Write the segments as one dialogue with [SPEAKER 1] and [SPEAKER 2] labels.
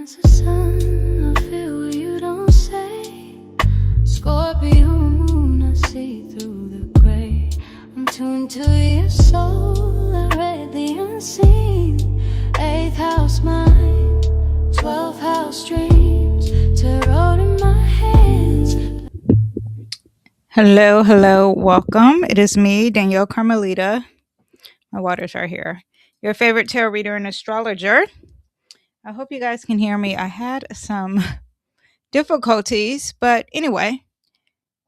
[SPEAKER 1] as a sun, I feel what you don't say. Scorpio moon, I see through the gray. I'm tuned to your soul, I read the unseen. 8th house mind, 12th house dreams. Tarot in my hands.
[SPEAKER 2] Hello, welcome. It is me, Danyell Carmelita. My waters are here. Your favorite tarot reader and astrologer. I hope you guys can hear me. I had some difficulties, but anyway,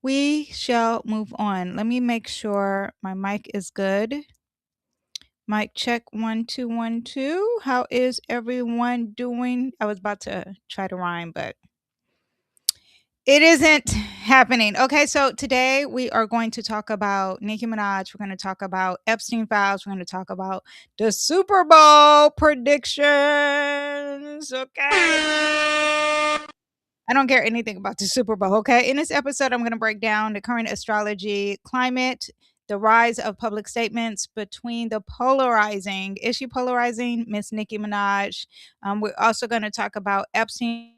[SPEAKER 2] we shall move on. Let me make sure my mic is good. Mic check 1 2 1 2. How is everyone doing? I was about to try to rhyme, but it isn't happening. Okay, so today we are going to talk about Nicki Minaj. We're going to talk about Epstein files. We're going to talk about the Super Bowl predictions. Okay. I don't care anything about the Super Bowl. Okay. In this episode, I'm going to break down the current astrology climate, the rise of public statements between the polarizing. Is she polarizing? Miss Nicki Minaj. We're also going to talk about Epstein.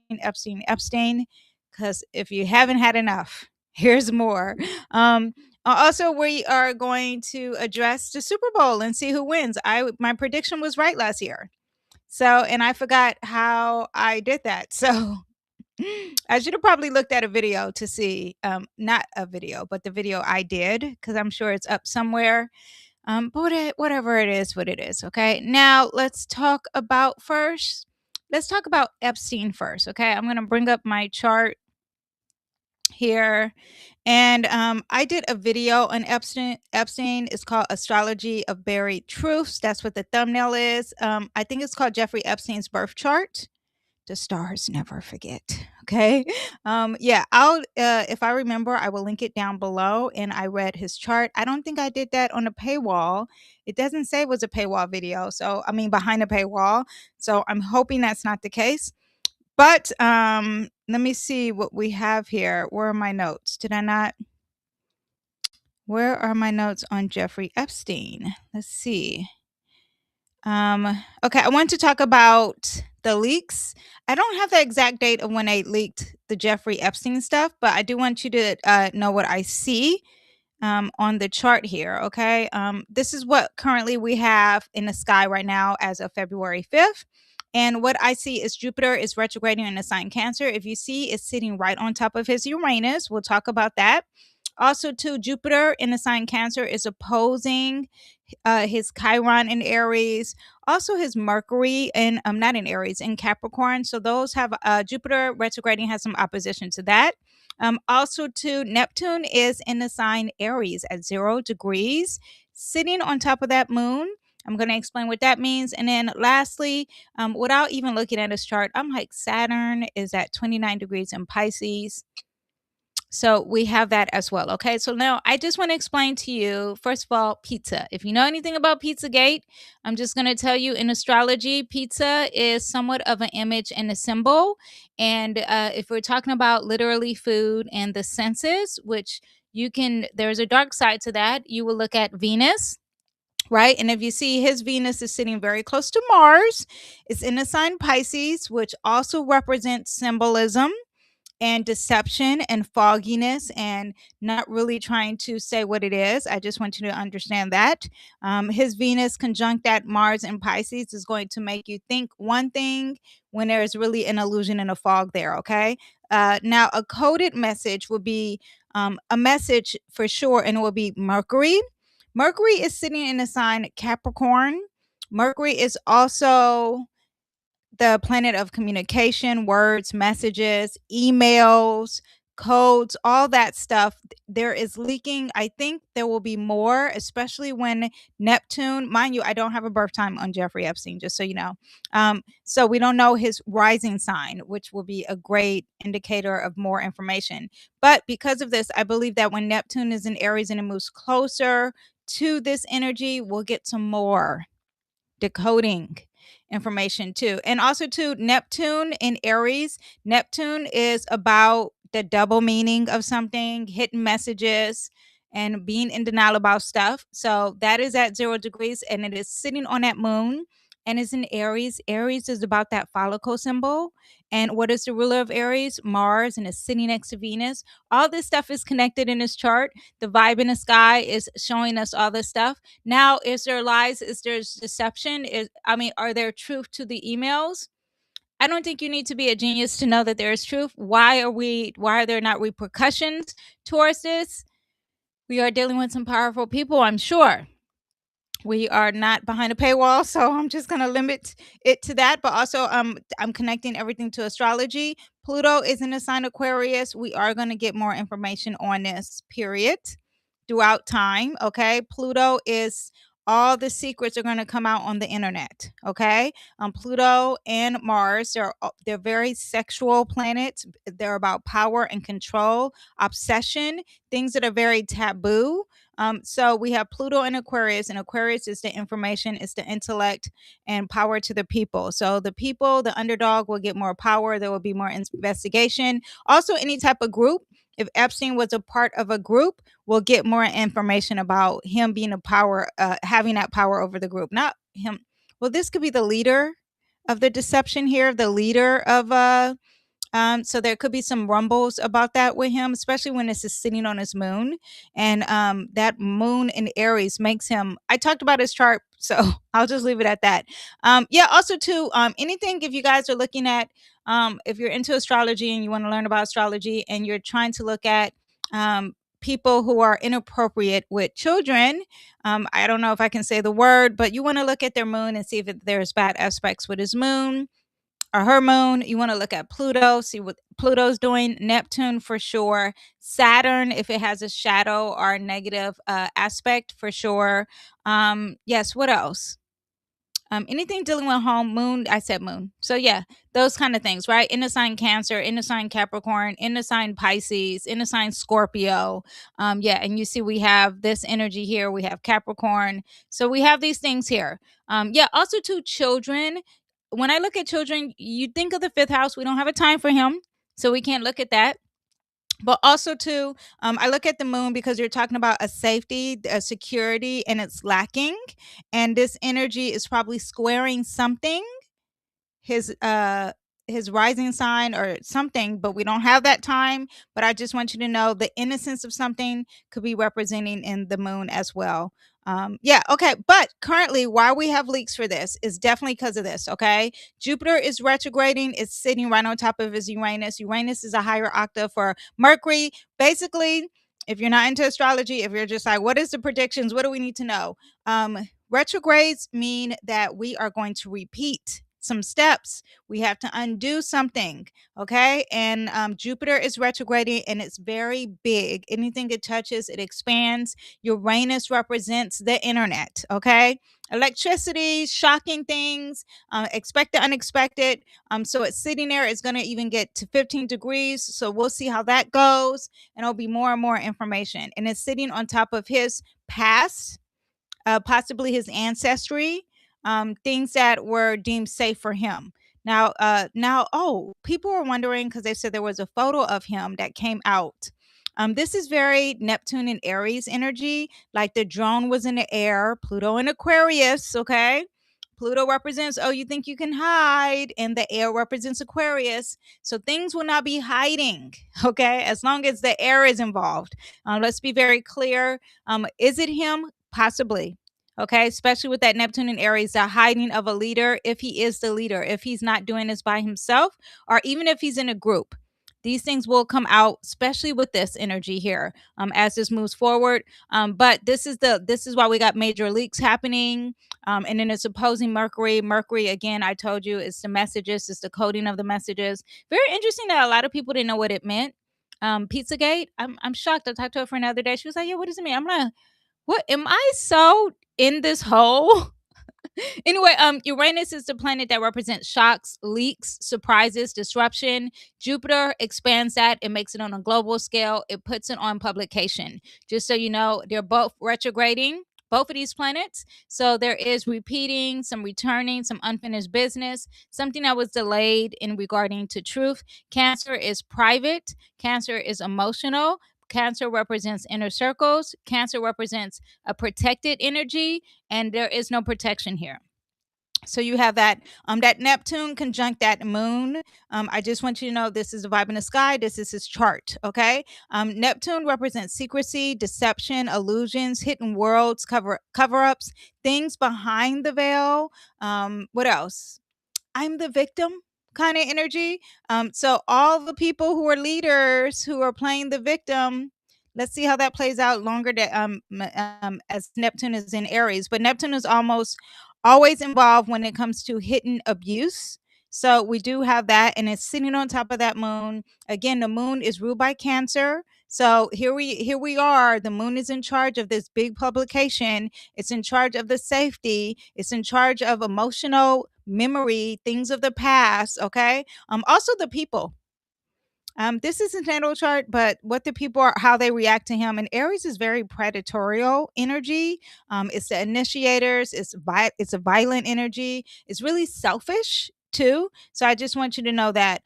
[SPEAKER 2] Because if you haven't had enough, here's more. Also, we are going to address the Super Bowl and see who wins. My prediction was right last year. So, and I forgot how I did that. So, I should have probably looked at a video to see, not a video, but the video I did, because I'm sure it's up somewhere. But whatever it is, what it is. Okay. Now let's talk about Epstein first. Okay. I'm going to bring up my chart here. And I did a video on Epstein. It's called Astrology of Buried Truths. That's what the thumbnail is. I think it's called Jeffrey Epstein's birth chart. The stars never forget. Okay. Yeah, I'll if I remember, I will link it down below. And I read his chart. I don't think I did that on a paywall. It doesn't say it was a paywall video. So I mean behind a paywall. So I'm hoping that's not the case. But let me see what we have here. Where are my notes? Where are my notes on Jeffrey Epstein? Let's see. Okay, I want to talk about the leaks. I don't have the exact date of when they leaked the Jeffrey Epstein stuff, but I do want you to know what I see on the chart here. Okay, this is what currently we have in the sky right now as of February 5th. And what I see is Jupiter is retrograding in the sign Cancer. If you see, it's sitting right on top of his Uranus. We'll talk about that. Also, too, Jupiter in the sign Cancer is opposing his Chiron in Aries, also his Mercury and not in Aries, in Capricorn. So those have Jupiter retrograding has some opposition to that. Also, too, Neptune is in the sign Aries at 0 degrees, sitting on top of that moon. I'm going to explain what that means. And then lastly, without even looking at his chart, I'm like Saturn is at 29 degrees in Pisces. So we have that as well. Okay. So now I just want to explain to you, first of all, pizza. If you know anything about Pizzagate, I'm just going to tell you in astrology, pizza is somewhat of an image and a symbol. And if we're talking about literally food and the senses, which there's a dark side to that, you will look at Venus. Right. And if you see his Venus is sitting very close to Mars, it's in the sign Pisces, which also represents symbolism and deception and fogginess and not really trying to say what it is. I just want you to understand that. His Venus conjunct at Mars in Pisces is going to make you think one thing when there is really an illusion and a fog there. Okay. Now, a coded message would be a message for sure, and it will be Mercury. Mercury is sitting in the sign Capricorn. Mercury is also the planet of communication, words, messages, emails, codes, all that stuff. There is leaking. I think there will be more, especially when Neptune, mind you, I don't have a birth time on Jeffrey Epstein, just so you know. So we don't know his rising sign, which will be a great indicator of more information. But because of this, I believe that when Neptune is in Aries and it moves closer to this energy, we'll get some more decoding information too. And also too, Neptune in Aries, Neptune is about the double meaning of something, hidden messages, and being in denial about stuff. So that is at 0 degrees and it is sitting on that moon. and is in Aries. Aries is about that follicle symbol. And what is the ruler of Aries? Mars, and is sitting next to Venus. All this stuff is connected in this chart. The vibe in the sky is showing us all this stuff. Now, is there lies? Is there deception? Are there truth to the emails? I don't think you need to be a genius to know that there is truth. Why are there not repercussions towards this? We are dealing with some powerful people, I'm sure. We are not behind a paywall, so I'm just going to limit it to that. But also, I'm connecting everything to astrology. Pluto is in the sign Aquarius. We are going to get more information on this period throughout time. Okay, Pluto is, all the secrets are going to come out on the internet. Okay, Pluto and Mars, they're very sexual planets. They're about power and control, obsession, things that are very taboo. So we have Pluto in Aquarius, and Aquarius is the information, it's the intellect and power to the people. So the people, the underdog, will get more power. There will be more investigation. Also, any type of group. If Epstein was a part of a group, we'll get more information about him being a power, having that power over the group. Not him. Well, this could be the leader of the deception here, the leader of so there could be some rumbles about that with him, especially when this is sitting on his moon. And that moon in Aries makes him, I talked about his chart, so I'll just leave it at that. Yeah, also too, anything, if you guys are looking at, if you're into astrology and you want to learn about astrology and you're trying to look at people who are inappropriate with children, I don't know if I can say the word, but you want to look at their moon and see if there's bad aspects with his moon or her moon. You want to look at Pluto, see what Pluto's doing. Neptune for sure. Saturn, if it has a shadow or a negative aspect, for sure. Yes, what else? Anything dealing with home, moon, I said moon. So yeah, those kind of things, right? In the sign Cancer, in the sign Capricorn, in the sign Pisces, in the sign Scorpio. Yeah, and you see we have this energy here. We have Capricorn. So we have these things here. Yeah, also to children. When I look at children, you think of the fifth house. We don't have a time for him, so we can't look at that. But also too, I look at the moon because you're talking about a safety, a security, and it's lacking. And this energy is probably squaring something, his rising sign or something, but we don't have that time. But I just want you to know the innocence of something could be representing in the moon as well. Yeah, okay. But currently, why we have leaks for this is definitely because of this. Okay, Jupiter is retrograding, it's sitting right on top of his Uranus. Uranus is a higher octave for Mercury. Basically, if you're not into astrology, if you're just like, what is the predictions, what do we need to know, retrogrades mean that we are going to repeat some steps. We have to undo something. Okay. And Jupiter is retrograding, and it's very big. Anything it touches, it expands. Uranus represents the internet. Okay. Electricity, shocking things, expect the unexpected. So it's sitting there. It's going to even get to 15 degrees. So we'll see how that goes. And it'll be more and more information. And it's sitting on top of his past, possibly his ancestry, things that were deemed safe for him. Oh, people were wondering because they said there was a photo of him that came out. This is very Neptune and Aries energy, like the drone was in the air, Pluto in Aquarius, okay? Pluto represents, oh, you think you can hide, and the air represents Aquarius. So things will not be hiding, okay, as long as the air is involved. Let's be very clear. Is it him? Possibly. Okay, especially with that Neptune and Aries, the hiding of a leader, if he is the leader, if he's not doing this by himself, or even if he's in a group. These things will come out, especially with this energy here, as this moves forward. But this is why we got major leaks happening. And then it's opposing Mercury. Mercury, again, I told you, it's the messages, it's the coding of the messages. Very interesting that a lot of people didn't know what it meant. Pizzagate, I'm shocked. I talked to her friend the other day. She was like, yeah, what does it mean? I'm like, what am I so in this hole? Anyway, Uranus is the planet that represents shocks, leaks, surprises, disruption. Jupiter expands that. It makes it on a global scale. It puts it on publication. Just so you know, they're both retrograding, both of these planets. So there is repeating, some returning, some unfinished business, something that was delayed in regarding to truth. Cancer is private. Cancer is emotional. Cancer represents inner circles. Cancer represents a protected energy, and there is no protection here. So you have that that Neptune conjunct that moon. I just want you to know this is a vibe in the sky. This is his chart. Okay. Neptune represents secrecy, deception, illusions, hidden worlds, cover ups, things behind the veil. What else? I'm the victim kind of energy. So all the people who are leaders who are playing the victim, let's see how that plays out longer that as Neptune is in Aries. But Neptune is almost always involved when it comes to hidden abuse. So we do have that, and it's sitting on top of that moon. Again, the moon is ruled by Cancer. So here we are. The moon is in charge of this big publication. It's in charge of the safety. It's in charge of emotional memory, things of the past. Okay. Also the people. This isn't natal chart, but what the people are, how they react to him. And Aries is very predatorial energy. It's the initiators. It's a violent energy. It's really selfish too. So I just want you to know that.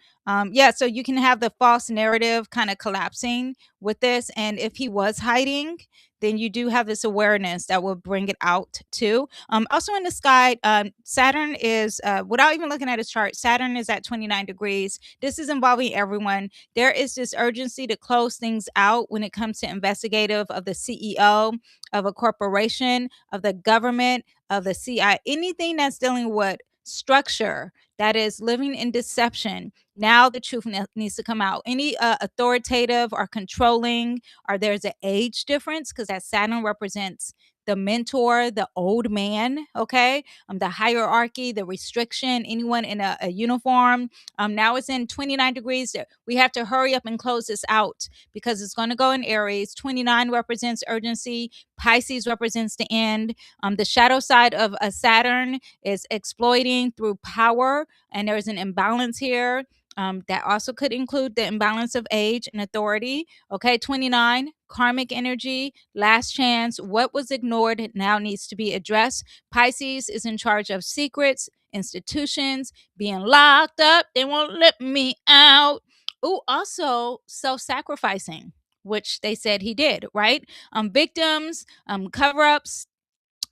[SPEAKER 2] Yeah. So you can have the false narrative kind of collapsing with this, and if he was hiding, then you do have this awareness that will bring it out too. Also in the sky, Saturn is, without even looking at his chart, Saturn is at 29 degrees. This is involving everyone. There is this urgency to close things out when it comes to investigative of the CEO of a corporation, of the government, of the CI, anything that's dealing with structure that is living in deception. Now the truth needs to come out. Any authoritative or controlling, or there's an age difference because that Saturn represents the mentor, the old man, okay? The hierarchy, the restriction, anyone in a uniform. Now it's in 29 degrees. We have to hurry up and close this out because it's going to go in Aries. 29 represents urgency. Pisces represents the end. The shadow side of a Saturn is exploiting through power, and there's an imbalance here. That also could include the imbalance of age and authority. Okay, 29, karmic energy, last chance. What was ignored now needs to be addressed. Pisces is in charge of secrets, institutions, being locked up. They won't let me out. Oh, also self sacrificing, which they said he did, right? Victims, cover ups.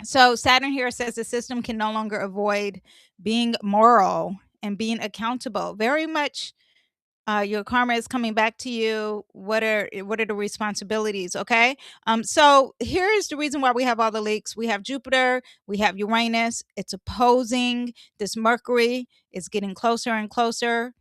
[SPEAKER 2] So Saturn here says the system can no longer avoid being moral and being accountable. Very much your karma is coming back to you. What are the responsibilities? Okay. So here is the reason why we have all the leaks. We have Jupiter, we have Uranus. It's opposing this Mercury. Is getting closer and closer,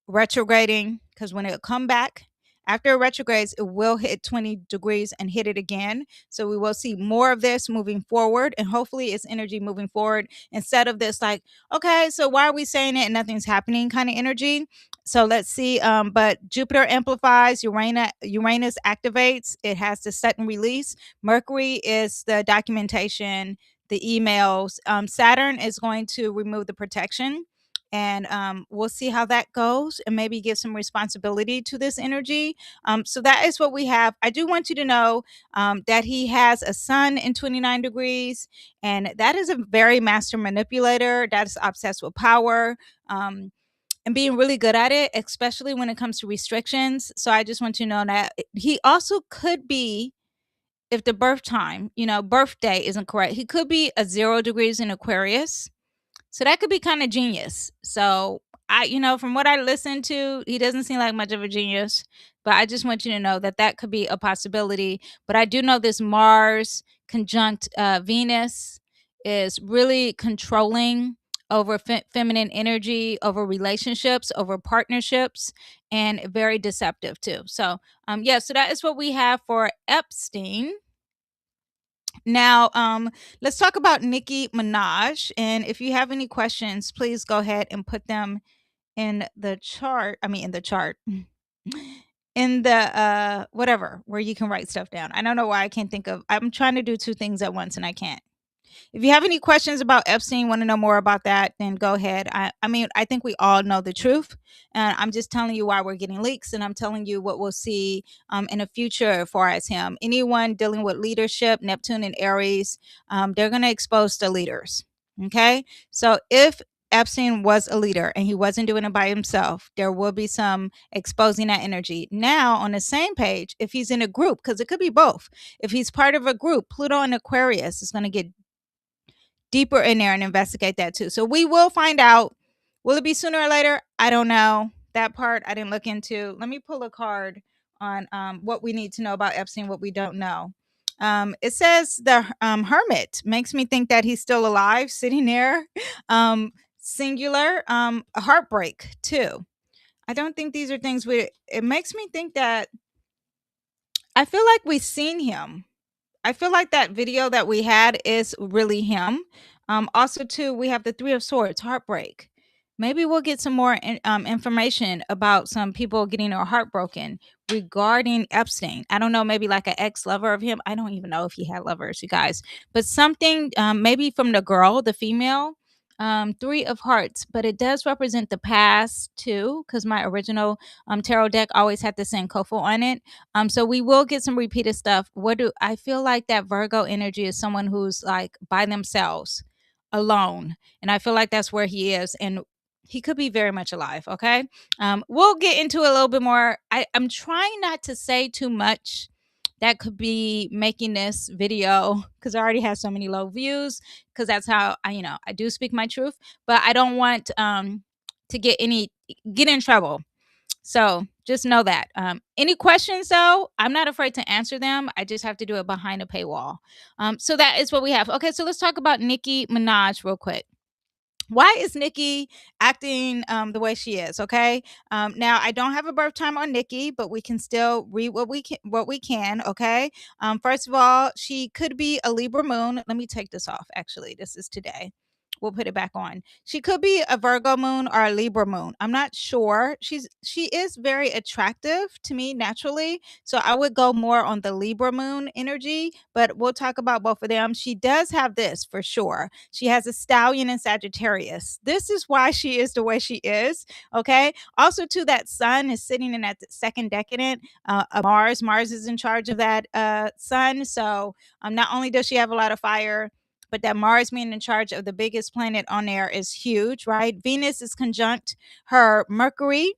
[SPEAKER 2] retrograding, because when it come back after it retrogrades, it will hit 20 degrees and hit it again. So we will see more of this moving forward, and hopefully it's energy moving forward instead of this like, okay, so why are we saying it and nothing's happening kind of energy. So let's see. But Jupiter amplifies, Uranus activates. It has the sudden release. Mercury is the documentation, the emails. Saturn is going to remove the protection. And we'll see how that goes and maybe give some responsibility to this energy. So that is what we have. I do want you to know that he has a sun in 29 degrees, and that is a very master manipulator that is obsessed with power. And being really good at it, especially when it comes to restrictions. So I just want you to know that he also could be, if the birth time, birthday isn't correct, he could be a 0 degrees in Aquarius. So that could be kind of genius. So from what I listened to, he doesn't seem like much of a genius, but I just want you to know that that could be a possibility. But I do know this Mars conjunct Venus is really controlling over feminine energy, over relationships, over partnerships, and very deceptive too. So, yeah, so that is what we have for Epstein. Now, let's talk about Nicki Minaj. And if you have any questions, please go ahead and put them in the chart. I mean, in the chart. In the whatever, where you can write stuff down. I don't know why I can't think of. I'm trying to do two things at once and I can't. If you have any questions about Epstein, want to know more about that, then go ahead. I mean, I think we all know the truth. And I'm just telling you why we're getting leaks, and I'm telling you what we'll see in the future as far as him. Anyone dealing with leadership, Neptune and Aries, they're going to expose the leaders. Okay. So if Epstein was a leader and he wasn't doing it by himself, there will be some exposing that energy. Now, on the same page, if he's in a group, because it could be both, if he's part of a group, Pluto and Aquarius is going to get deeper in there and investigate that too. So we will find out. Will it be sooner or later? I don't know. That part I didn't look into. Let me pull a card on what we need to know about Epstein, what we don't know. It says the hermit makes me think that he's still alive, sitting there. Singular, a heartbreak too. I don't think these are things we. It makes me think that I feel like we've seen him. I feel like that video that we had is really him. Also, too, we have the Three of Swords, heartbreak. Maybe we'll get some more information about some people getting their heart broken regarding Epstein. I don't know, maybe like an ex lover of him. I don't even know if he had lovers, you guys, but something maybe from the girl, the female. Three of Hearts, but it does represent the past too, because my original tarot deck always had the Sankofa on it. So we will get some repeated stuff. What do I feel like that Virgo energy is someone who's like by themselves, alone. And I feel like that's where he is. And he could be very much alive. Okay. We'll get into it a little bit more. I'm trying not to say too much that could be making this video because I already have so many low views because that's how I do speak my truth, but I don't want to get in trouble. So just know that. Any questions though, I'm not afraid to answer them. I just have to do it behind a paywall. So that is what we have. Okay, so let's talk about Nicki Minaj real quick. Why is Nicki acting the way she is? Okay. Now I don't have a birth time on Nicki, but we can still read what we can. What we can. Okay. First of all, she could be a Libra moon. Let me take this off. Actually, this is today. We'll put it back on. She could be a Virgo moon or a Libra moon. I'm not sure. She is very attractive to me naturally, so I would go more on the Libra moon energy. But we'll talk about both of them. She does have this for sure. She has a stallion in Sagittarius. This is why she is the way she is. Okay. Also, too, that sun is sitting in that second decadent. Mars. Mars is in charge of that sun. So not only does she have a lot of fire, but that Mars being in charge of the biggest planet on there is huge, right? Venus is conjunct her Mercury.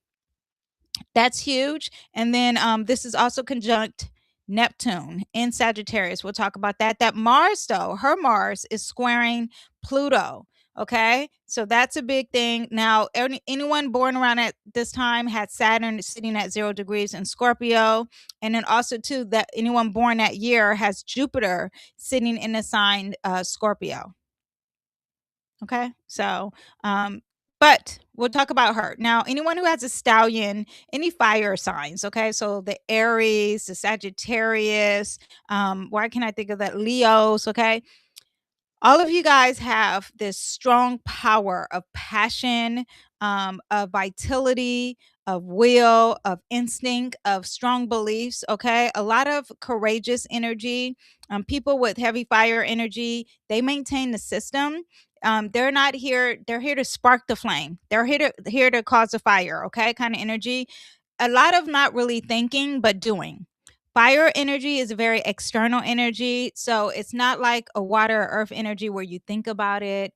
[SPEAKER 2] That's huge. And then this is also conjunct Neptune in Sagittarius. We'll talk about that. That Mars, though, her Mars is squaring Pluto. Okay, so that's a big thing. Now, anyone born around at this time had Saturn sitting at 0 degrees in Scorpio. And then also, too, that anyone born that year has Jupiter sitting in the sign Scorpio. Okay, so but we'll talk about her. Now, anyone who has a stallion, any fire signs, okay? So the Aries, the Sagittarius, why can I think of that? Leos, okay? All of you guys have this strong power of passion, of vitality, of will, of instinct, of strong beliefs. Okay. A lot of courageous energy. People with heavy fire energy, they maintain the system. They're not here. They're here to spark the flame. They're here to cause a fire. Okay. Kind of energy. A lot of not really thinking, but doing. Fire energy is a very external energy. So it's not like a water or earth energy where you think about it,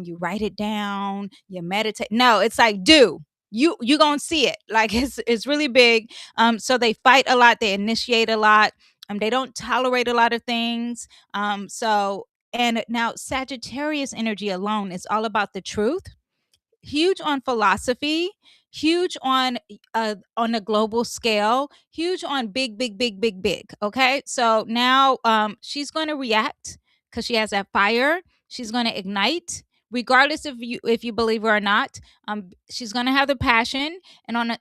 [SPEAKER 2] you write it down, you meditate. No, it's like do. You gonna see it. Like it's really big. So they fight a lot, they initiate a lot, they don't tolerate a lot of things. And now Sagittarius energy alone is all about the truth, huge on philosophy, huge on a global scale, huge on big. Okay, so now she's going to react because she has that fire. She's going to ignite regardless of you if you believe her or not. She's going to have the passion, and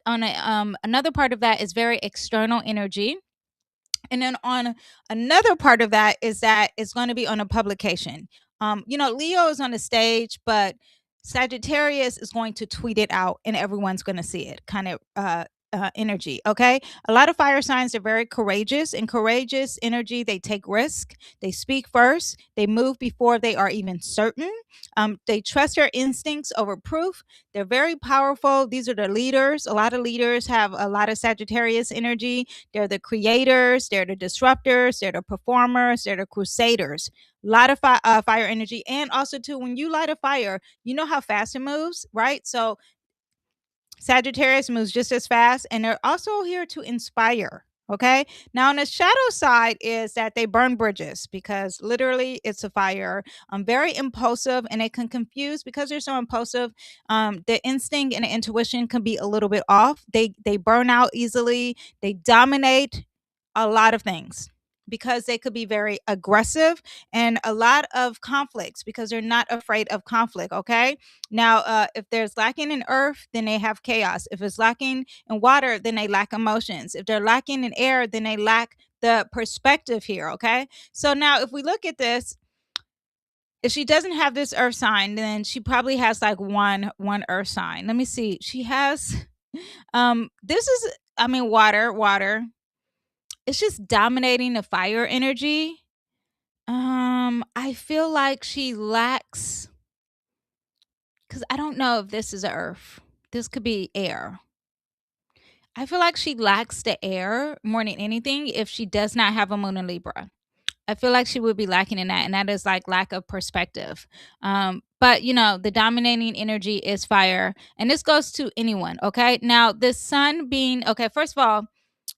[SPEAKER 2] another part of that is very external energy. And then on another part of that is that it's going to be on a publication. Leo is on the stage, but Sagittarius is going to tweet it out and everyone's going to see it, kind of energy. Okay. A lot of fire signs are very courageous. In courageous energy, they take risk. They speak first. They move before they are even certain. They trust their instincts over proof. They're very powerful. These are the leaders. A lot of leaders have a lot of Sagittarius energy. They're the creators. They're the disruptors. They're the performers. They're the crusaders. A lot of fire energy. And also, too, when you light a fire, you know how fast it moves, right? So Sagittarius moves just as fast, and they're also here to inspire. Okay. Now, on the shadow side is that they burn bridges because literally it's a fire. Very impulsive, and it can confuse because they're so impulsive. The instinct and the intuition can be a little bit off. They burn out easily. They dominate a lot of things because they could be very aggressive and a lot of conflicts because they're not afraid of conflict. Okay. Now, if there's lacking in earth, then they have chaos. If it's lacking in water, then they lack emotions. If they're lacking in air, then they lack the perspective here. Okay. So now, if we look at this, if she doesn't have this earth sign, then she probably has like one earth sign. Let me see. She has this is, I mean, water. It's just dominating the fire energy. I feel like she lacks, because I don't know if this is earth. This could be air. I feel like she lacks the air more than anything if she does not have a moon in Libra. I feel like she would be lacking in that, and that is like lack of perspective. But the dominating energy is fire, and this goes to anyone. Okay, now the sun being okay. First of all,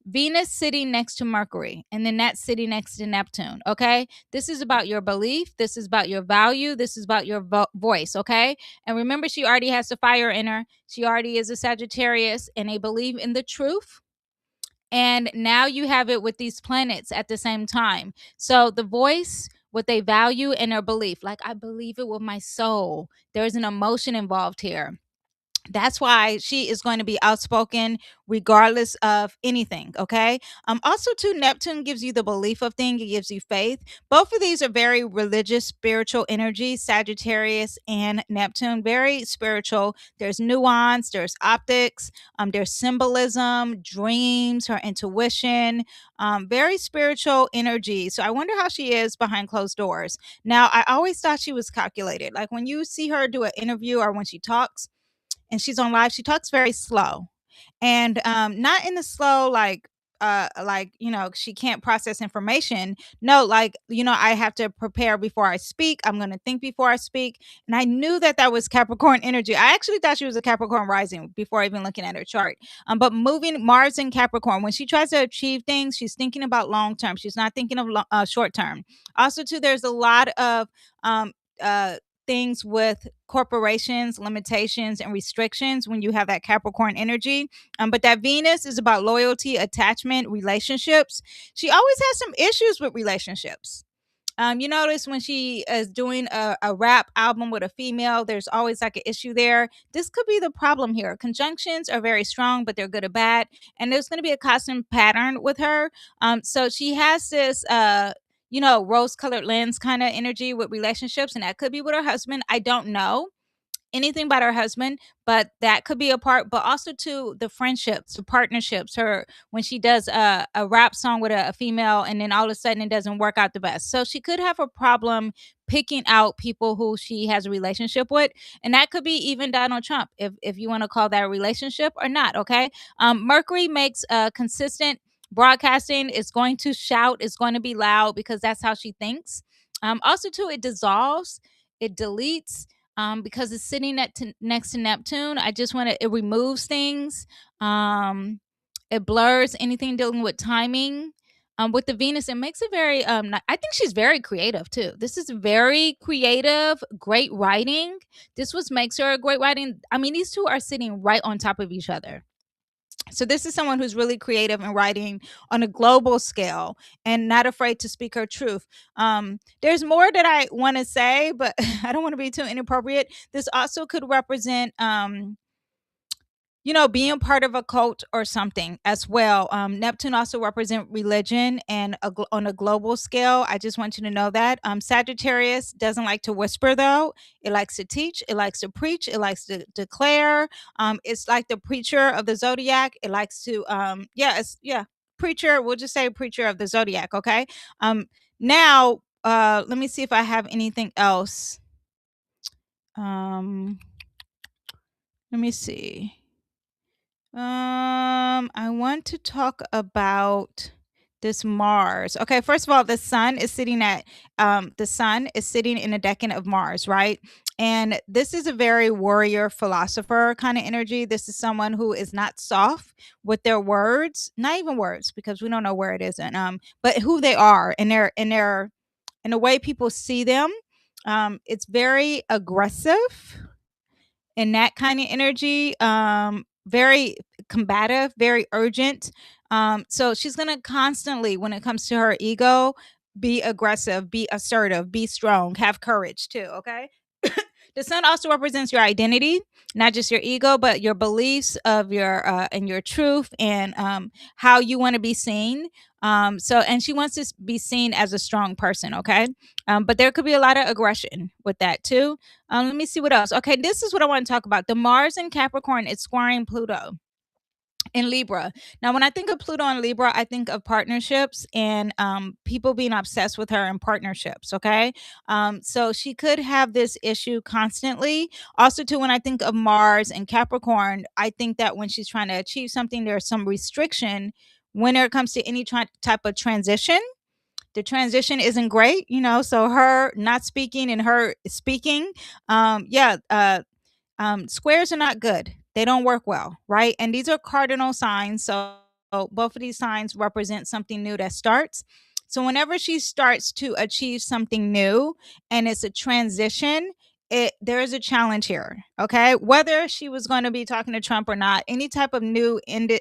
[SPEAKER 2] Venus sitting next to Mercury, and then that's sitting next to Neptune. Okay. This is about your belief. This is about your value. This is about your voice. Okay. And remember, she already has the fire in her. She already is a Sagittarius, and they believe in the truth. And now you have it with these planets at the same time. So the voice, what they value, and their belief, like, I believe it with my soul. There's an emotion involved here. That's why she is going to be outspoken regardless of anything. Okay. Also, too, Neptune gives you the belief of thing. It gives you faith. Both of these are very religious, spiritual energies. Sagittarius and Neptune, very spiritual. There's nuance. There's optics. There's symbolism, dreams, her intuition. Very spiritual energy. So I wonder how she is behind closed doors. Now, I always thought she was calculated. Like when you see her do an interview or when she talks and she's on live, she talks very slow, and not in the slow like she can't process information. No, like, I have to prepare before I speak. I'm going to think before I speak. And I knew that that was Capricorn energy. I actually thought she was a Capricorn rising before even looking at her chart. But moving Mars in Capricorn, when she tries to achieve things, she's thinking about long term. She's not thinking of short term. Also, too, there's a lot of um uh things with corporations, limitations, and restrictions when you have that Capricorn energy. But that Venus is about loyalty, attachment, relationships. She always has some issues with relationships. You notice when she is doing a rap album with a female, there's always like an issue there. This could be the problem here. Conjunctions are very strong, but they're good or bad. And there's going to be a constant pattern with her. So she has this, rose colored lens kind of energy with relationships, and that could be with her husband. I don't know anything about her husband, but that could be a part. But also to the friendships, the partnerships, her when she does a rap song with a female, and then all of a sudden it doesn't work out the best. So she could have a problem picking out people who she has a relationship with, and that could be even Donald Trump, if you want to call that a relationship or not. Okay. Mercury makes consistent broadcasting. Is going to shout. It's going to be loud because that's how she thinks. Also, too, it dissolves, it deletes, because it's sitting next to Neptune. I just want to, it removes things. It blurs anything dealing with timing. With the Venus, it makes it very, I think she's very creative too. This is very creative, great writing. This was makes her a great writing. I mean, these two are sitting right on top of each other. So this is someone who's really creative and writing on a global scale and not afraid to speak her truth. There's more that I want to say, but I don't want to be too inappropriate. This also could represent being part of a cult or something as well. Neptune also represent religion and on a global scale. I just want you to know that. Sagittarius doesn't like to whisper though. It likes to teach. It likes to preach. It likes to declare. It's like the preacher of the zodiac. It likes to preacher. We'll just say preacher of the zodiac. Okay. Now let me see if I have anything else. Let me see. I want to talk about this Mars. Okay, first of all, the sun is sitting in a decan of Mars, right? And this is a very warrior philosopher kind of energy. This is someone who is not soft with their words, not even words, because we don't know where it isn't. But who they are and their and the way people see them. It's very aggressive in that kind of energy. Very combative, very urgent. So she's gonna constantly, when it comes to her ego, be aggressive, be assertive, be strong, have courage too. Okay. The sun also represents your identity, not just your ego, but your beliefs of your and your truth and how you want to be seen. And she wants to be seen as a strong person. Okay, but there could be a lot of aggression with that too. Let me see what else. Okay, this is what I want to talk about. The Mars in Capricorn is squaring Pluto in Libra. Now, when I think of Pluto in Libra, I think of partnerships and people being obsessed with her in partnerships. Okay. So she could have this issue constantly. Also, too, when I think of Mars and Capricorn, I think that when she's trying to achieve something, there's some restriction when it comes to any type of transition. The transition isn't great, so her not speaking and her speaking, yeah, squares are not good. They don't work well, right? And these are cardinal signs. So both of these signs represent something new that starts. So whenever she starts to achieve something new and it's a transition, there is a challenge here. Okay. Whether she was going to be talking to Trump or not, any type of new energy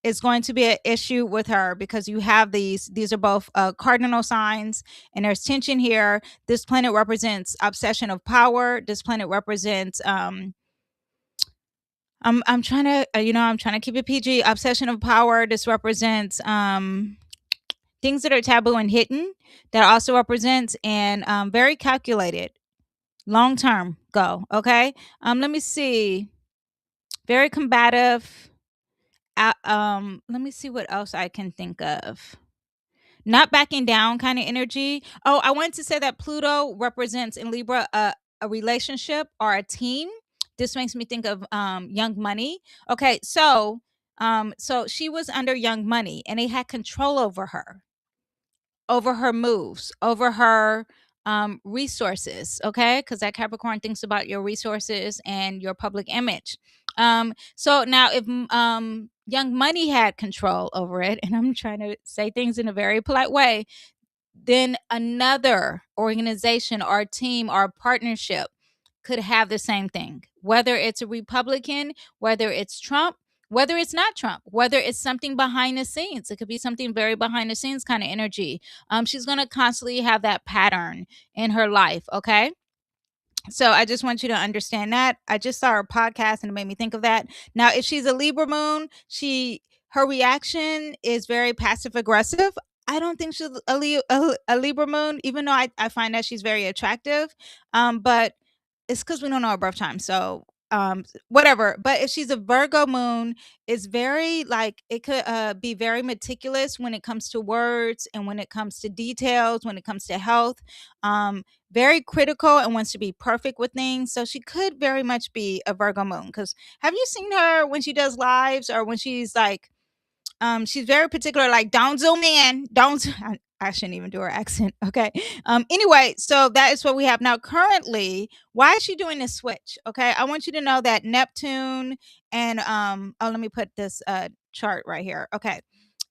[SPEAKER 2] is going to be an issue with her because you have these are both cardinal signs and there's tension here. This planet represents obsession of power. This planet represents I'm trying to I'm trying to keep it PG. Obsession of power. This represents things that are taboo and hidden. That also represents and very calculated long term go. Okay. Let me see. Very combative. Let me see what else I can think of. Not backing down kind of energy. Oh, I wanted to say that Pluto represents in Libra a relationship or a team. This makes me think of Young Money. Okay, so she was under Young Money and they had control over her moves, over her resources, okay? Because that Capricorn thinks about your resources and your public image. So now, if Young Money had control over it, and I'm trying to say things in a very polite way, then another organization or team or partnership could have the same thing, whether it's a Republican, whether it's Trump, whether it's not Trump, whether it's something behind the scenes. It could be something very behind the scenes kind of energy. She's going to constantly have that pattern in her life. Okay. So I just want you to understand that. I just saw her podcast and it made me think of that. Now, if she's a Libra moon, her reaction is very passive aggressive. I don't think she's a Libra moon, even though I find that she's very attractive. But it's because we don't know her birth time. So whatever. But if she's a Virgo moon, it's very like it could be very meticulous when it comes to words and when it comes to details, when it comes to health. Very critical and wants to be perfect with things. So she could very much be a Virgo moon. Because have you seen her when she does lives or when she's like she's very particular, like, don't zoom in. Don't I shouldn't even do her accent. Okay. Anyway, so that is what we have now. Currently, why is she doing this switch? Okay. I want you to know that Neptune and let me put this chart right here. Okay.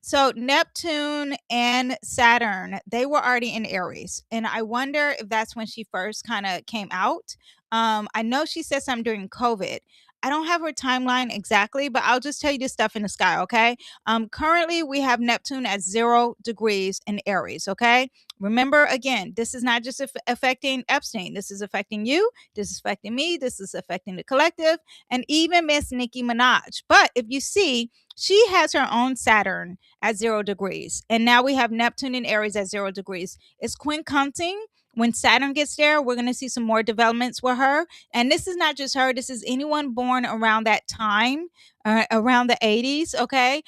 [SPEAKER 2] So Neptune and Saturn, they were already in Aries. And I wonder if that's when she first kind of came out. I know she said something during COVID. I don't have her timeline exactly, but I'll just tell you this stuff in the sky, okay? Currently, we have Neptune at 0 degrees in Aries, okay? Remember, again, this is not just affecting Epstein. This is affecting you. This is affecting me. This is affecting the collective and even Miss Nicki Minaj. But if you see, she has her own Saturn at 0 degrees. And now we have Neptune in Aries at 0 degrees. It's quincunxing. When Saturn gets there, we're going to see some more developments with her. And this is not just her, this is anyone born around that time, around the 80s, okay?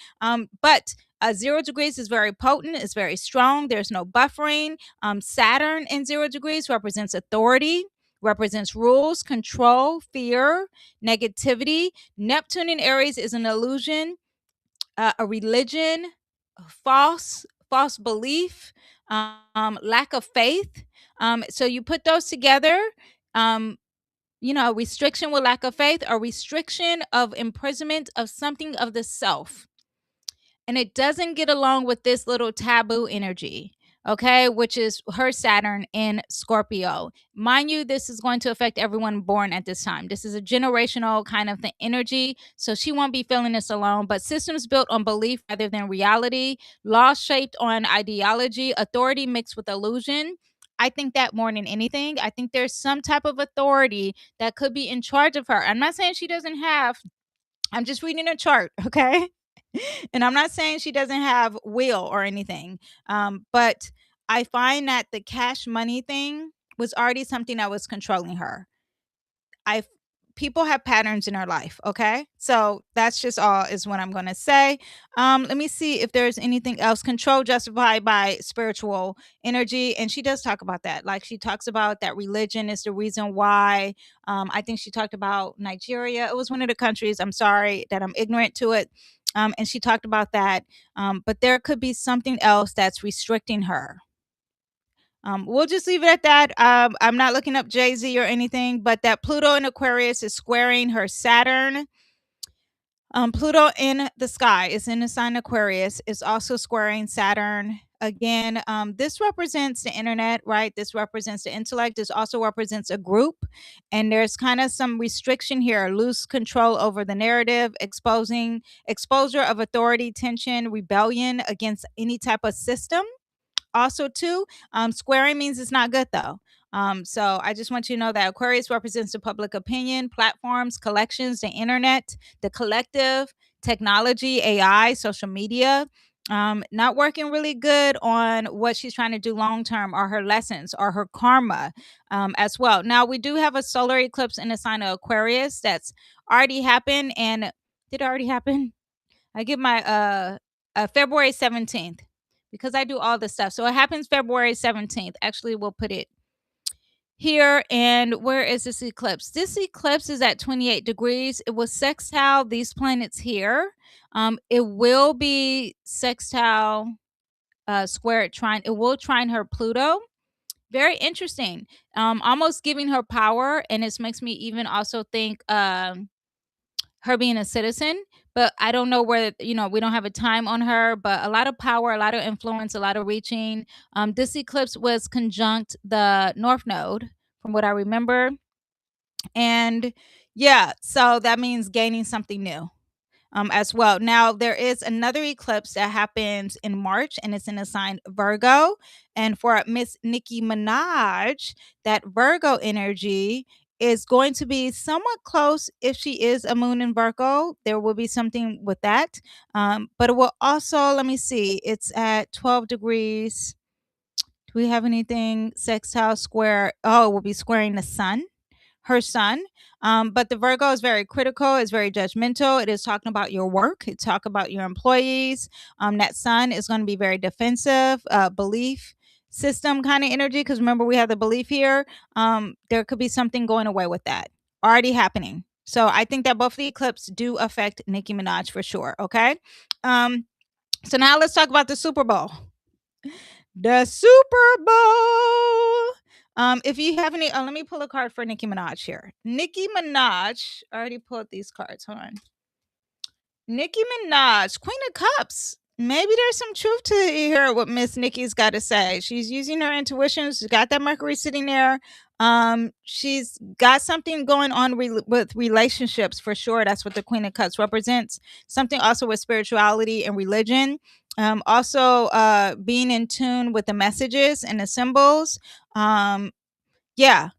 [SPEAKER 2] But 0 degrees is very potent, it's very strong, there's no buffering. Saturn in 0 degrees represents authority, represents rules, control, fear, negativity. Neptune in Aries is an illusion, a religion, a false belief, lack of faith. So you put those together. Um, restriction with lack of faith, or restriction of imprisonment of something of the self, and it doesn't get along with this little taboo energy, okay, which is her Saturn in Scorpio. Mind you, this is going to affect everyone born at this time. This is a generational kind of the energy, so she won't be feeling this alone. But systems built on belief rather than reality, laws shaped on ideology, authority mixed with illusion. I think that more than anything, I think there's some type of authority that could be in charge of her. I'm not saying she doesn't have, I'm just reading a chart, okay? And I'm not saying she doesn't have will or anything. But I find that the cash money thing was already something that was controlling her. I People have patterns in her life, okay? So that's just all is what I'm going to say. Let me see if there's anything else. Control justified by spiritual energy, and she does talk about that. Like, she talks about that religion is the reason why. I think she talked about Nigeria. It was one of the countries. I'm sorry that I'm ignorant to it. And she talked about that. But there could be something else that's restricting her. We'll just leave it at that. I'm not looking up Jay Z or anything, but that Pluto in Aquarius is squaring her Saturn. Pluto in the sky is in the sign Aquarius, is also squaring Saturn. Again, this represents the internet, right? This represents the intellect. This also represents a group. And there's kind of some restriction here, loose control over the narrative, exposure of authority, tension, rebellion against any type of system. Also, too, squaring means it's not good though. So I just want you to know that Aquarius represents the public opinion, platforms, collections, the internet, the collective, technology, AI, social media. Not working really good on what she's trying to do long term, or her lessons, or her karma, as well. Now, we do have a solar eclipse in the sign of Aquarius that's already happened. And did it already happen? I get my February 17th, because I do all this stuff. So it happens February 17th. Actually, we'll put it here. And where is this eclipse? This eclipse is at 28 degrees. It was sextile these planets here. It will be sextile square trine. It will trine her Pluto. Very interesting. Almost giving her power. And this makes me even also think her being a citizen, but I don't know where, we don't have a time on her, but a lot of power, a lot of influence, a lot of reaching. This eclipse was conjunct the North Node, from what I remember. And yeah, so that means gaining something new, as well. Now, there is another eclipse that happens in March, and it's in the sign Virgo. And for Miss Nicki Minaj, that Virgo energy is going to be somewhat close. If she is a moon in Virgo, there will be something with that. But it will also, let me see, it's at 12 degrees. Do we have anything sextile square? Oh, it will be squaring the sun, her son. But the Virgo is very critical, it's very judgmental. It is talking about your work, it's talking about your employees. That sun is going to be very defensive, belief system kind of energy. Because remember, we have the belief here. There could be something going away with that already happening. So I think that both the eclipse do affect Nicki Minaj for sure. Okay. So now let's talk about the Super Bowl. The Super Bowl. If you have any, let me pull a card for Nicki Minaj here. Nicki Minaj, I already pulled these cards. Hold on. Nicki Minaj, Queen of Cups. Maybe there's some truth to hear what Miss Nicki's got to say. She's using her intuition. She's got that Mercury sitting there. She's got something going on with relationships for sure. That's what the Queen of Cups represents. Something also with spirituality and religion. Also, being in tune with the messages and the symbols. Yeah.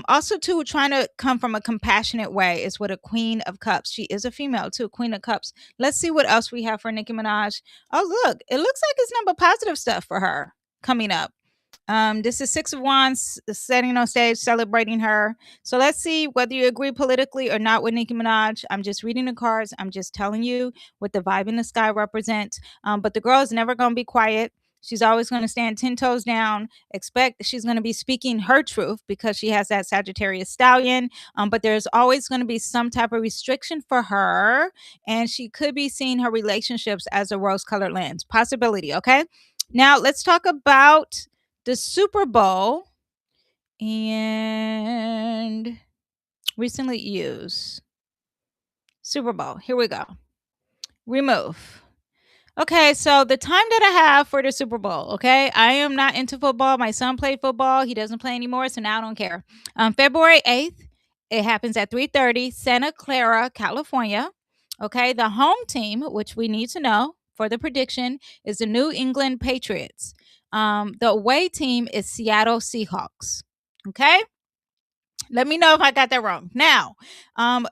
[SPEAKER 2] Also, too, trying to come from a compassionate way is what a Queen of Cups. She is a female, too, Queen of Cups. Let's see what else we have for Nicki Minaj. Oh, look, it looks like it's number positive stuff for her coming up. This is Six of Wands, setting on stage, celebrating her. So let's see whether you agree politically or not with Nicki Minaj. I'm just reading the cards. I'm just telling you what the vibe in the sky represents. But the girl is never going to be quiet. She's always going to stand 10 toes down. Expect that she's going to be speaking her truth because she has that Sagittarius stallion. But there's always going to be some type of restriction for her. And she could be seeing her relationships as a rose colored lens. Possibility, okay? Now let's talk about the Super Bowl and recently used Super Bowl. Here we go. Remove. Okay, so the time that I have for the Super Bowl, okay, I am not into football. My son played football. He doesn't play anymore, so now I don't care. February 8th, it happens at 3:30, Santa Clara, California. Okay, the home team, which we need to know for the prediction, is the New England Patriots. The away team is Seattle Seahawks. Okay, let me know if I got that wrong. Now,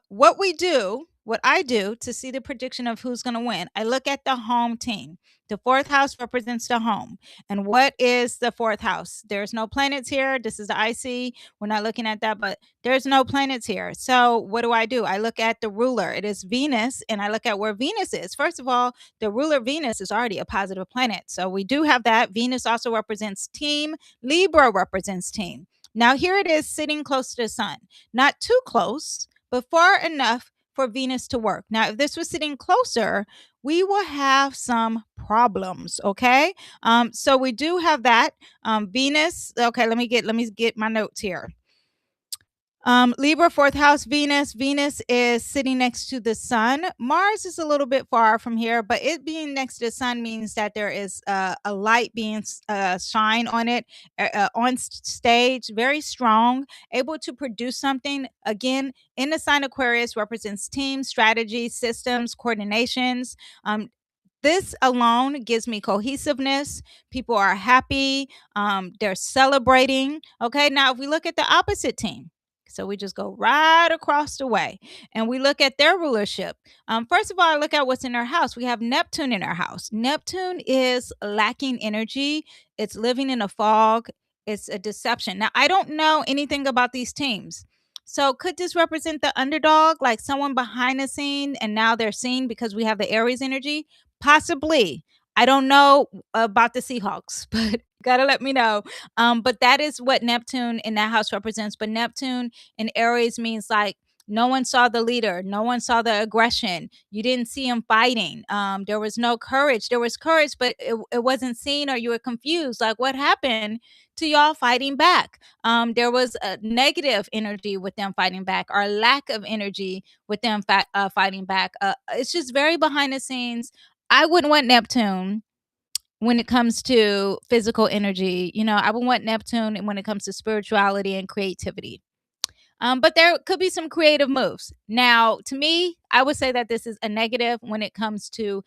[SPEAKER 2] what I do to see the prediction of who's going to win, I look at the home team. The fourth house represents the home. And what is the fourth house? There's no planets here. This is the IC. We're not looking at that, but there's no planets here. So what do? I look at the ruler. It is Venus, and I look at where Venus is. First of all, the ruler Venus is already a positive planet. So we do have that. Venus also represents team. Libra represents team. Now, here it is sitting close to the sun, not too close, but far enough for Venus to work. Now, if this was sitting closer, we will have some problems. Okay. So we do have that. Venus. Okay, let me get my notes here. Libra, fourth house, Venus. Venus is sitting next to the sun. Mars is a little bit far from here, but it being next to the sun means that there is a light being shine on it on stage, very strong, able to produce something. Again, in the sign Aquarius represents teams, strategies, systems, coordinations. This alone gives me cohesiveness. People are happy. They're celebrating. Okay, now if we look at the opposite team, so we just go right across the way and we look at their rulership. First of all, I look at what's in their house. We have Neptune in our house. Neptune is lacking energy, it's living in a fog, it's a deception. Now, I don't know anything about these teams. So, could this represent the underdog, like someone behind the scene and now they're seen because we have the Aries energy? Possibly. I don't know about the Seahawks, but gotta let me know. But that is what Neptune in that house represents. But Neptune in Aries means like no one saw the leader, no one saw the aggression. You didn't see him fighting. There was no courage. There was courage, but it wasn't seen, or you were confused. Like, what happened to y'all fighting back? There was a negative energy with them fighting back, or lack of energy with them fighting back. It's just very behind the scenes. I wouldn't want Neptune when it comes to physical energy. I would want Neptune when it comes to spirituality and creativity. But there could be some creative moves. Now, to me, I would say that this is a negative when it comes to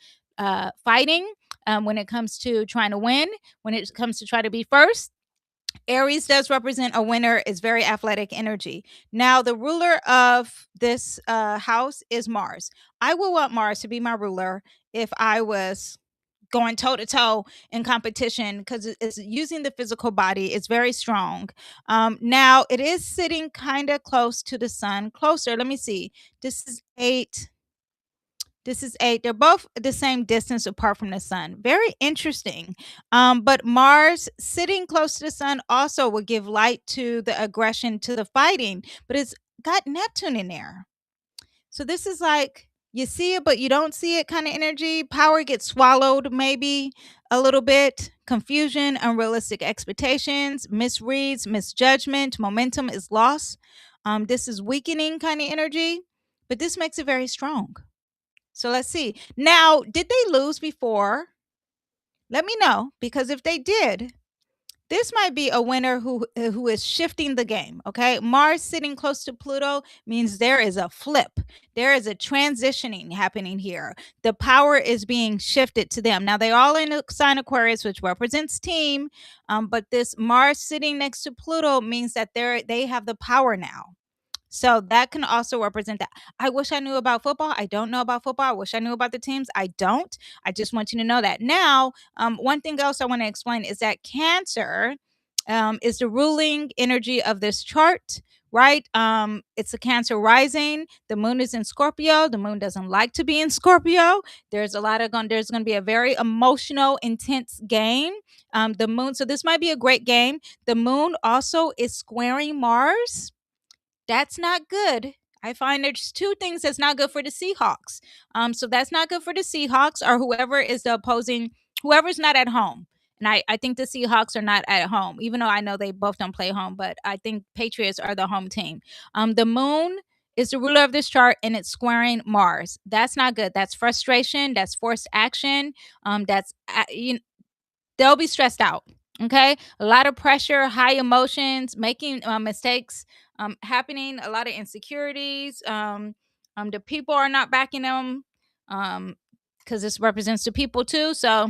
[SPEAKER 2] fighting, when it comes to trying to win, when it comes to try to be first. Aries does represent a winner, is very athletic energy. Now, the ruler of this house is Mars. I would want Mars to be my ruler if I was going toe to toe in competition, because it's using the physical body. It's very strong. Now, it is sitting kind of close to the sun, closer. Let me see. This is 8. This is 8. They're both the same distance apart from the sun. Very interesting. But Mars sitting close to the sun also will give light to the aggression, to the fighting, but it's got Neptune in there. So this is like you see it, but you don't see it kind of energy. Power gets swallowed, maybe a little bit. Confusion, unrealistic expectations, misreads, misjudgment, momentum is lost. This is weakening kind of energy, but this makes it very strong. So let's see. Now, did they lose before? Let me know, because if they did, this might be a winner who is shifting the game. Okay, Mars sitting close to Pluto means there is a flip. There is a transitioning happening here. The power is being shifted to them. Now, they're all in a sign Aquarius, which represents team. But this Mars sitting next to Pluto means that they have the power now. So that can also represent that. I wish I knew about football. I don't know about football. I wish I knew about the teams. I don't. I just want you to know that. Now, one thing else I want to explain is that Cancer is the ruling energy of this chart, right? It's a Cancer rising. The moon is in Scorpio. The moon doesn't like to be in Scorpio. There's going to be a very emotional, intense game. The moon. So this might be a great game. The moon also is squaring Mars. That's not good. I find there's two things that's not good for the Seahawks. So that's not good for the Seahawks, or whoever is the opposing, whoever's not at home. And I think the Seahawks are not at home, even though I know they both don't play home, but I think Patriots are the home team. The moon is the ruler of this chart and it's squaring Mars. That's not good. That's frustration. That's forced action. That's they'll be stressed out. Okay, a lot of pressure, high emotions, making mistakes happening, a lot of insecurities. The people are not backing them because this represents the people too. So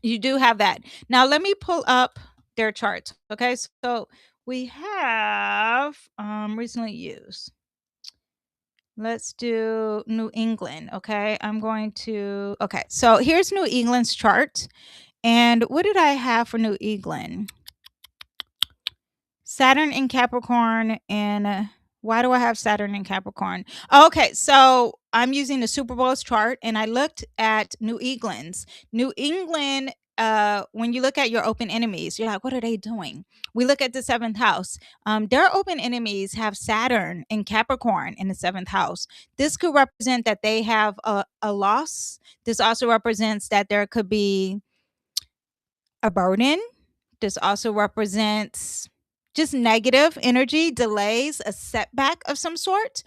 [SPEAKER 2] you do have that. Now let me pull up their charts. Okay, so we have recently used. Let's do New England. Okay, okay, so here's New England's chart. And what did I have for New England? Saturn in Capricorn. And why do I have Saturn in Capricorn? Okay, so I'm using the Super Bowl's chart and I looked at New England's. New England, when you look at your open enemies, you're like, what are they doing? We look at the seventh house. Their open enemies have Saturn in Capricorn in the seventh house. This could represent that they have a loss. This also represents that there could be a burden. This also represents just negative energy, delays, a setback of some sort.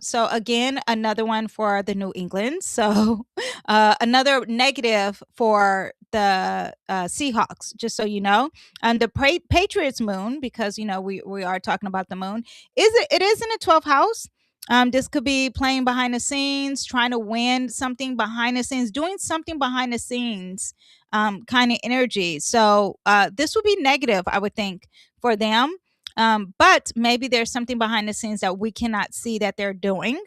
[SPEAKER 2] So again, another one for the New England. So another negative for the Seahawks, just so you know. And the Patriots moon, because you know we are talking about the moon, it is in the 12th house. This could be playing behind the scenes, trying to win something behind the scenes, doing something behind the scenes kind of energy. So this would be negative, I would think, for them. But maybe there's something behind the scenes that we cannot see that they're doing,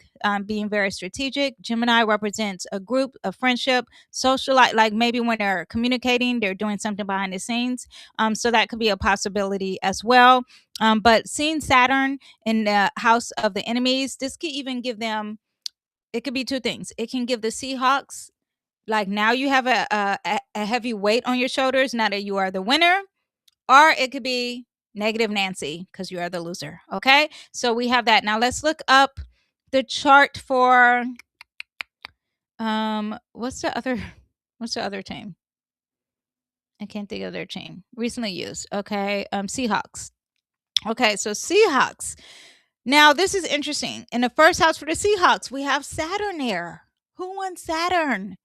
[SPEAKER 2] being very strategic. Gemini represents a group, a friendship, social, like maybe when they're communicating, they're doing something behind the scenes. So that could be a possibility as well. But seeing Saturn in the house of the enemies, this could even give them, it could be two things. It can give the Seahawks, like now you have a heavy weight on your shoulders now that you are the winner, or it could be negative Nancy because you are the loser. Okay, so we have that. Now let's look up the chart for what's the other team? I can't think of their team recently used. Okay, Seahawks. Okay, so Seahawks. Now this is interesting. In the first house for the Seahawks, we have Saturn there. Who wants Saturn?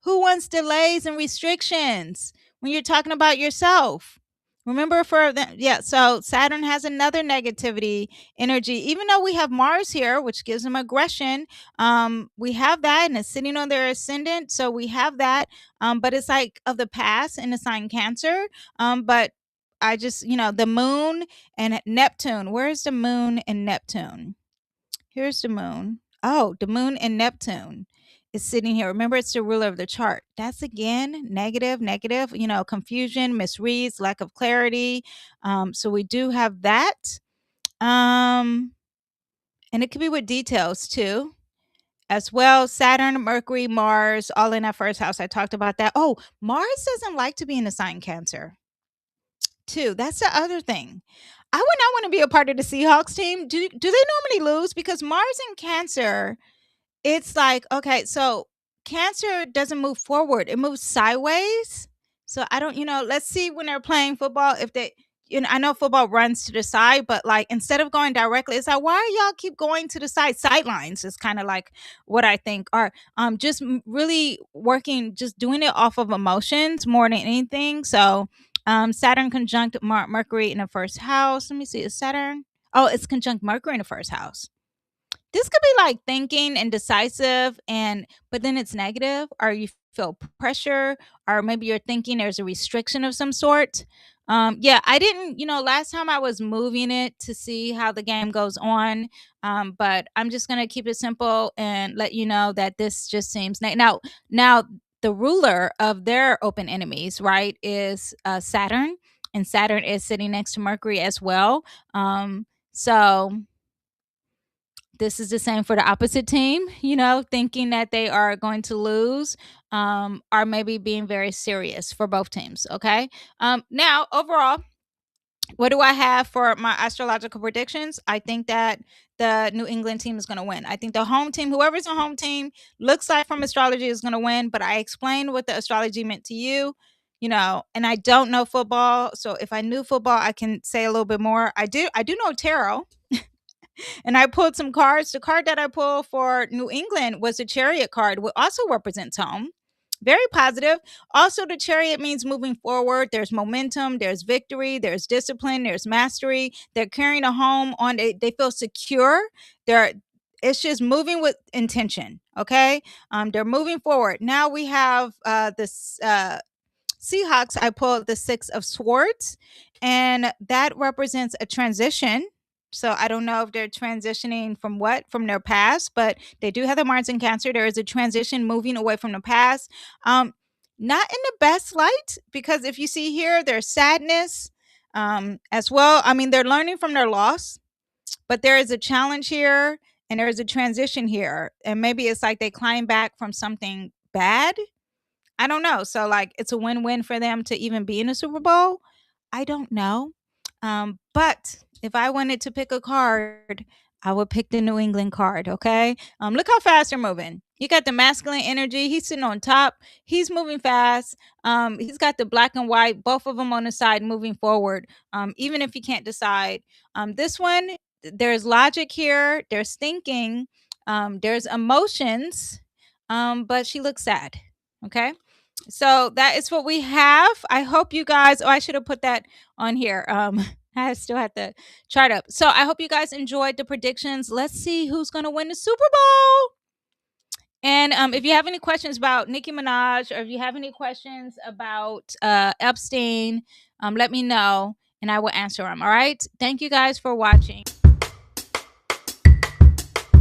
[SPEAKER 2] Who wants delays and restrictions when you're talking about yourself? Remember for the, yeah, so Saturn has another negativity energy. Even though we have Mars here, which gives them aggression, we have that and it's sitting on their ascendant. So we have that, but it's like of the past in the sign Cancer. But I just, the moon and Neptune. Where's the moon and Neptune? Here's the moon. Oh, the moon and Neptune is sitting here. Remember, it's the ruler of the chart. That's again negative, negative, confusion, misreads, lack of clarity. So we do have that. And it could be with details too. As well, Saturn, Mercury, Mars, all in that first house. I talked about that. Oh, Mars doesn't like to be in the sign Cancer, too. That's the other thing. I would not want to be a part of the Seahawks team. Do they normally lose? Because Mars in Cancer, it's like, okay, so Cancer doesn't move forward, it moves sideways. So I don't, let's see when they're playing football if they, I know football runs to the side, but like instead of going directly, it's like, why are y'all keep going to the sidelines? Is kind of like what I think, or just really working, just doing it off of emotions more than anything. So Saturn conjunct Mercury in the first house. Let me see, is Saturn? Oh, it's conjunct Mercury in the first house. This could be like thinking and decisive, but then it's negative, or you feel pressure, or maybe you're thinking there's a restriction of some sort. Yeah, I didn't, last time I was moving it to see how the game goes on. But I'm just gonna keep it simple and let you know that this just seems now the ruler of their open enemies, right, is Saturn, and Saturn is sitting next to Mercury as well. So this is the same for the opposite team, thinking that they are going to lose, or maybe being very serious for both teams. Okay. Now, overall, what do I have for my astrological predictions? I think that the New England team is going to win. I think the home team, whoever's the home team, looks like from astrology is going to win. But I explained what the astrology meant to you. you know, and I don't know football. So if I knew football, I can say a little bit more. I do know tarot. And I pulled some cards. The card that I pulled for New England was the Chariot card, which also represents home. Very positive. Also, the Chariot means moving forward. There's momentum, there's victory, there's discipline, there's mastery. They're carrying a home on. They feel secure. They're it's just moving with intention. Okay, they're moving forward. Now we have this Seahawks. I pulled the Six of Swords, and that represents a transition. So I don't know if they're transitioning from what from their past, but they do have the Mars in Cancer. There is a transition moving away from the past. Um, Not in the best light, because if you see here, there's sadness as well. I mean, they're learning from their loss, but there is a challenge here and there is a transition here, and maybe it's like they climb back from something bad. I don't know. So like it's a win-win for them to even be in the Super Bowl. I don't know. But if I wanted to pick a card, I would pick the New England card. Okay. Look how fast they're moving. You got the masculine energy. He's sitting on top. He's moving fast. He's got the black and white, both of them on the side, moving forward. Even if he can't decide. This one, there's logic here. There's thinking. There's emotions. But she looks sad. Okay. So that is what we have. I hope you guys, oh, I should have put that on here. I still have to chart up. So I hope you guys enjoyed the predictions. Let's see who's going to win the Super Bowl. And if you have any questions about Nicki Minaj, or if you have any questions about Epstein, let me know and I will answer them. All right. Thank you guys for watching.